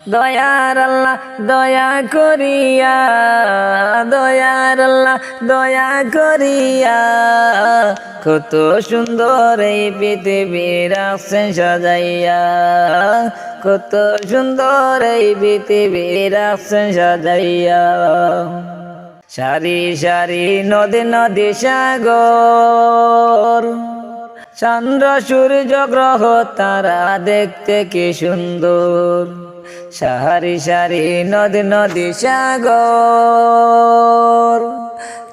দয়ার আল্লাহ দয়া করিয়া, দয়ার আল্লাহ দয়া করিয়া, কত সুন্দর এই পৃথিবী রাখছেন সাজাইয়া, কত সুন্দর এই পৃথিবী রাখছেন সাজাইয়া। সারি সারি নদী নদী সাগর, চন্দ্র সূর্য গ্রহ তারা দেখতে কি সুন্দর। সারি সারি নদী নদী সাগর,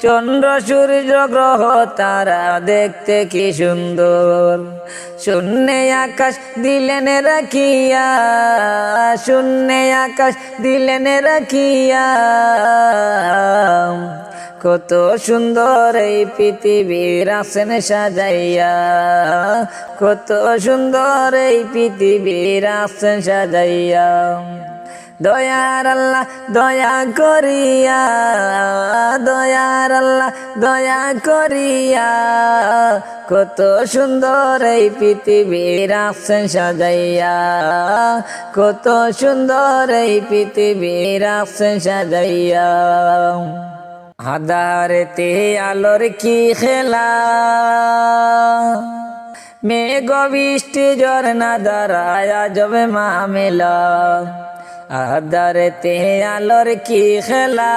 চন্দ্র সূর্য গ্রহ তারা দেখতে কি সুন্দর। শূন্যে আকাশ দিলেন রাখিয়া, শূন্যে আকাশ দিলেন রাখিয়া, কত সুন্দর এই পৃথিবী রাখছেন সাজাইয়া, কত সুন্দর এই পৃথিবী রাখছেন সাজাইয়া। দয়ার আল্লাহ দয়া করিয়া, দয়ার আল্লাহ দয়া করিয়া, কত সুন্দর এই পৃথিবী রাখছেন সাজাইয়া, কত সুন্দর এই পৃথিবী রাখছেন সাজাইয়া। আধারেতে আলোর কি খেলা, মেঘ বৃষ্টি ঝরনা ধারায় আজবে মামেলা। আধারেতে আলোর কি খেলা,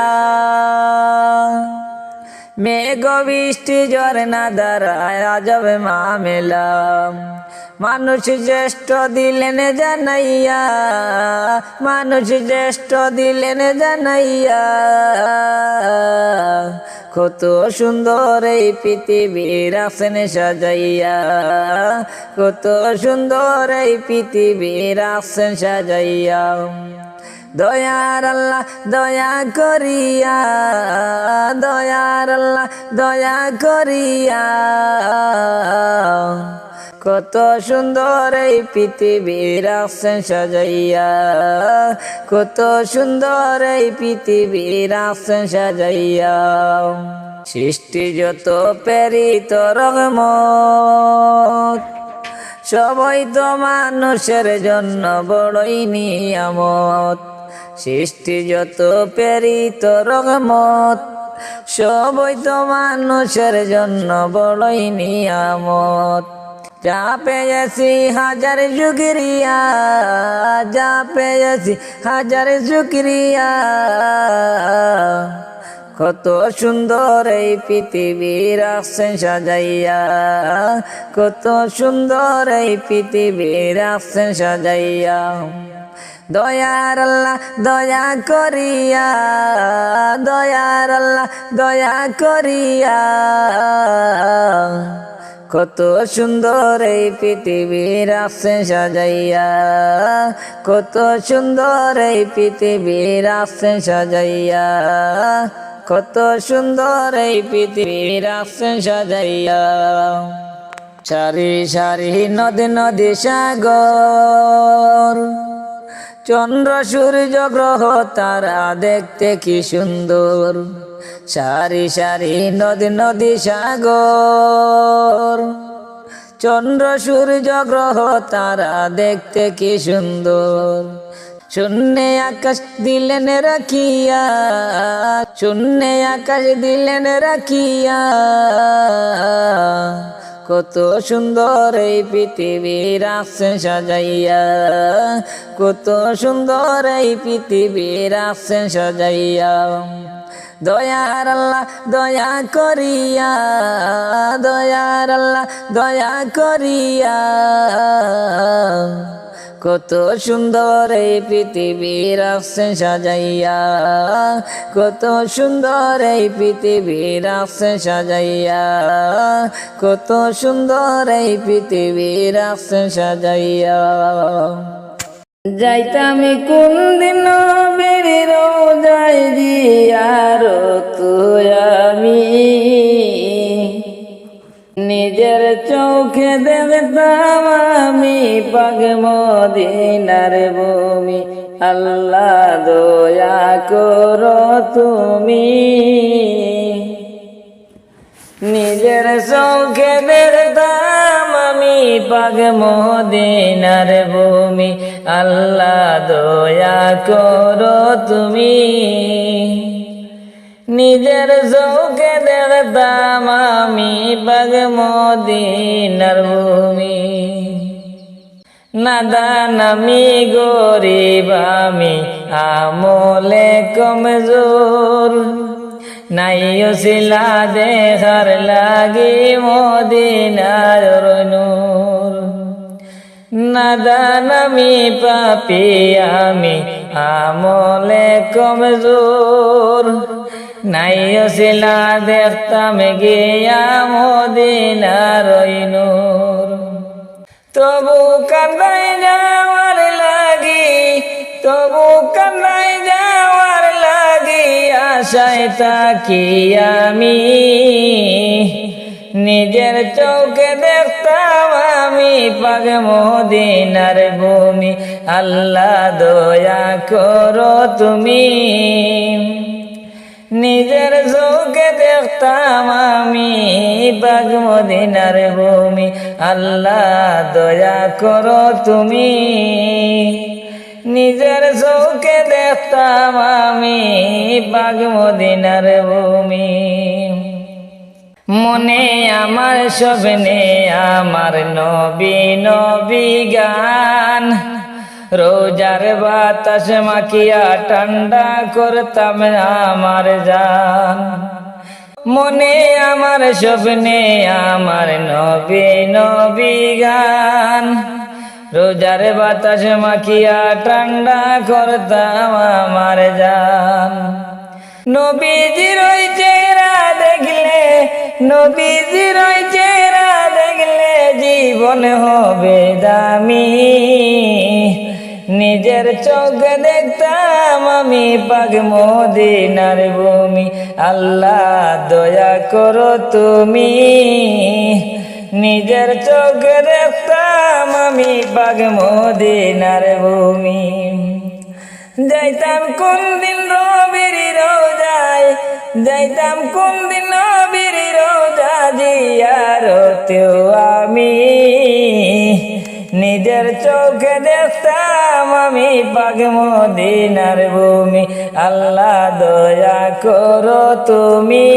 মেঘ বৃষ্টি ঝরনা ধারায় আজবে মামেলা। মানুষ জ্যেষ্ঠ দিলেন জানাইয়া, মানুষ জ্যেষ্ঠ দিলেন জানাইয়া, কত সুন্দর এই পৃথিবী রাখছেন সাজাইয়া, কত সুন্দর এই পৃথিবী রাখছেন সাজাইয়া। দয়ার আল্লাহ দয়া করিয়া, দয়ার আল্লাহ দয়া করিয়া, কত সুন্দর এই পৃথিবী রাখছেন সাজাইয়া, কত সুন্দর এই পৃথিবী রাখছেন সাজাইয়া। সৃষ্টি যত প্রেরিত রহমত, সবাই তো মানুষের জন্য বড়ই নিয়ামত। সৃষ্টি যত প্রেরিত রহমত, সবাই তো মানুষের জন্য বড়ই নিয়ামত। যা পেয়েছি হাজার শুকরিয়া, যা পেয়েছি হাজার শুকরিয়া, কত সুন্দর এই পৃথিবী রাখছেন সাজাইয়া, কত সুন্দর এই পৃথিবী রাখছেন সাজাইয়া। দয়ার আল্লাহ দয়া করিয়া, দয়ার আল্লাহ দয়া করিয়া, কত সুন্দর এই পৃথিবী রাখছেন সাজাইয়া, কত সুন্দর এই পৃথিবী রাখছেন সাজাইয়া, কত সুন্দর এই পৃথিবী রাখছেন সাজাইয়া। সারি সারি নদী নদী সাগর, চন্দ্র সূর্য গ্রহ তারা দেখতে কি সুন্দর। সারি সারি নদী নদী সাগর, চন্দ্র সূর্য গ্রহ তারা দেখতে কি সুন্দর। শূন্যে আকাশ দিলেন রাখিয়া, শূন্যে আকাশ দিলেন রাখিয়া, কত সুন্দর এই পৃথিবী রাখছেন সাজাইয়া, কত সুন্দর এই পৃথিবী রাখছেন সাজাইয়া। দয়ার আল্লাহ দয়া করিয়া, দয়ার আল্লাহ দয়া করিয়া, কত সুন্দর এই পৃথিবী রাখছেন সাজাইয়া, কত সুন্দর এই পৃথিবী রাখছেন সাজাইয়া, কত সুন্দর এই পৃথিবী রাখছেন সাজাইয়া। যাইতামি কোন দিন বেরি রোজাই জিয়ারত আমি, নিজের চোখে দেখতাম আমি পাক মদিনার ভূমি। আল্লাহ দয়া করো তুমি, নিজের চোখে দেখতাম আমি পাক মদিনার ভূমি আল্লাহ দয়া করো তুমি নিজের চোখে দেখতাম আমি পাক মদিনার ভূমি নাদান আমি গরিব আমি আমলে কমজোর নাইও শিলা দেখার লাগি মদিনার নূর নাদান আমি পাপী আমি আমলে কমজোর নাইও শিলা দেখতাম গিয়া মদিনার নূর তবু কান্দাই যাওয়ার লাগি তবু কান্দাই যাওয়ার লাগি আশায় থাকি আমি নিজের চোখে দেখতাম আমি পাক মদিনার ভূমি আল্লাহ দয়া করো তুমি নিজের চোখে দেখতাম আমি পাক মদিনার ভূমি আল্লাহ দয়া করো তুমি নিজের চোখে দেখতাম আমি পাক মদিনার ভূমি মনে আমার স্বপ্নে আমার নবী নবী গান রোজার বাতাস মাখিয়া ঠান্ডা করতাম আমার জান মনে আমার স্বপ্নে আমার নবী নবী গান রোজার বাতাস মাখিয়া ঠান্ডা করতাম আমার জান নবীজির ওই চেহারা দেখলে নবীজির ওই চেহারা দেখলে জীবন হবে দামি নিজের চোখে দেখতাম আমি পাক মদিনার ভূমি আল্লাহ দয়া করো তুমি নিজের চোখে দেখতাম আমি পাক মদিনার ভূমি যাইতাম কোন দিন রবির রোজায় যাইতাম কোন দিন নবীর রোজা জিয়ারতেও আমি নিজের চোখে দেখতাম আমি পাক মদিনার ভূমি আল্লাহ দয়া করো তুমি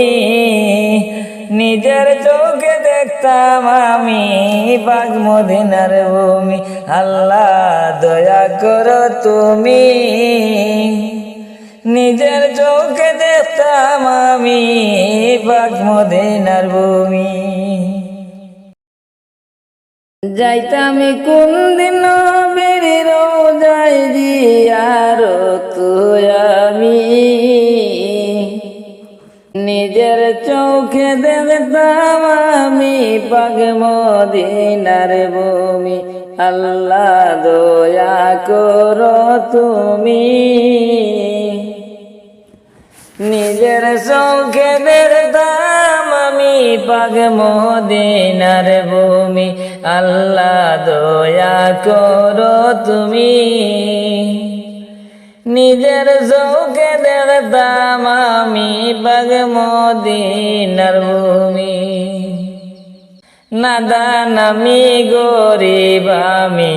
নিজের চোখে দেখতাম আমি পাক মদিনার ভূমি আল্লাহ দয়া করো তুমি নিজের চোখে দেখতাম আমি পাক মদিনার ভূমি যাইতাম কোন দিন নবীর রোজায় জিয়ারত আমি নিজের চোখে দেখতাম আমি পাক মদিনার ভূমি আল্লাহ দয়া করো তুমি নিজের চোখে দেখতাম আমি পাক মদিনার ভূমি আল্লাহ দয়া করো তুমি নিজের চোখে দেখতাম আমি পাক মদিনার ভূমি নাদান আমি গরিব আমি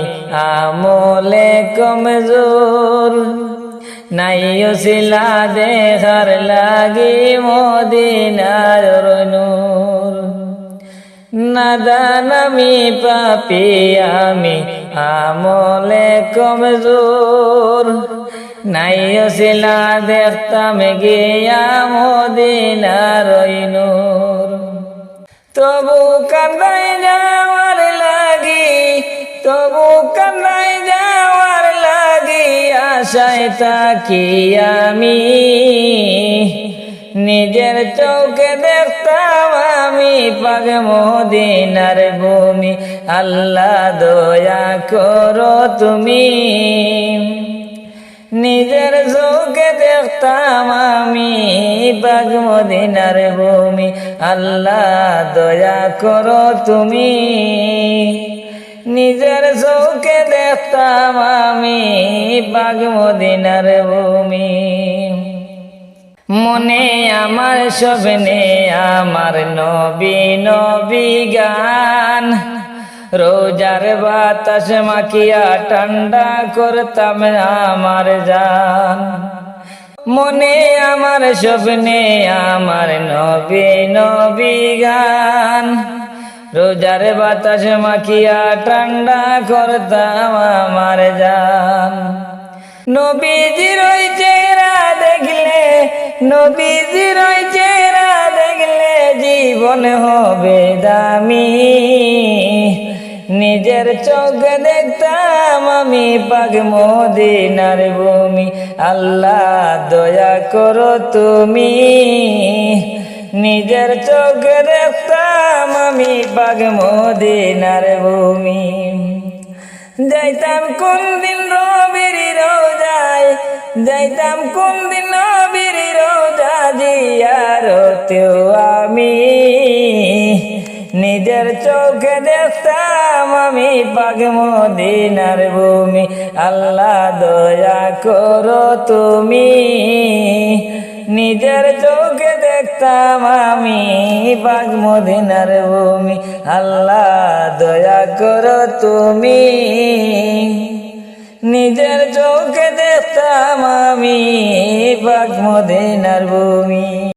আমলে কমজোর নাইও শিলা দেখার লাগি মদিনার নূর নাদান আমি পাপী আমি আমলে কমজোর নাইও শিলা দেখতাম গিয়া মদিনার নূর তবু কান্দাই যাওয়ার লাগি তবু কান্দাই যাওয়ার লাগি আশায় থাকি আমি নিজের চোখে দেখতাম আমি পাক মদিনার ভূমি আল্লাহ দয়া করো তুমি নিজের চোখে দেখতাম আমি পাক মদিনার ভূমি আল্লাহ দয়া করো তুমি নিজের চোখে দেখতাম আমি পাক মদিনার ভূমি মনে আমার স্বপ্নে আমার নবী নবী গান রোজার বাতাস মাখিয়া ঠান্ডা করতাম আমার জান। মনে আমার স্বপ্নে আমার নবী নবী গান, রোজার বাতাস মাখিয়া ঠান্ডা করতাম আমার জান। নবীজির ওই চেহারা দেখলে, নবীজির ওই চেহারা দেখলে জীবন হবে দামি। নিজের চোখে দেখতাম আমি পাক মদিনার ভূমি। আল্লাহ দয়া করো তুমি, নিজের চোখে দেখতাম আমি পাক মদিনার ভূমি। যাইতাম কোন দিন নবীর রোজায়, যাইতাম কোন দিন নবীর রোজা জিয়ারতেও আমি। নিজের চোখে দেখতাম আমি পাক মদিনার ভূমি। আল্লাহ দয়া করো তুমি, নিজের চোখে দেখতাম আমি পাক মদিনার ভূমি। আল্লাহ দয়া করো তুমি, নিজের চোখে দেখতাম আমি পাক মদিনার ভূমি।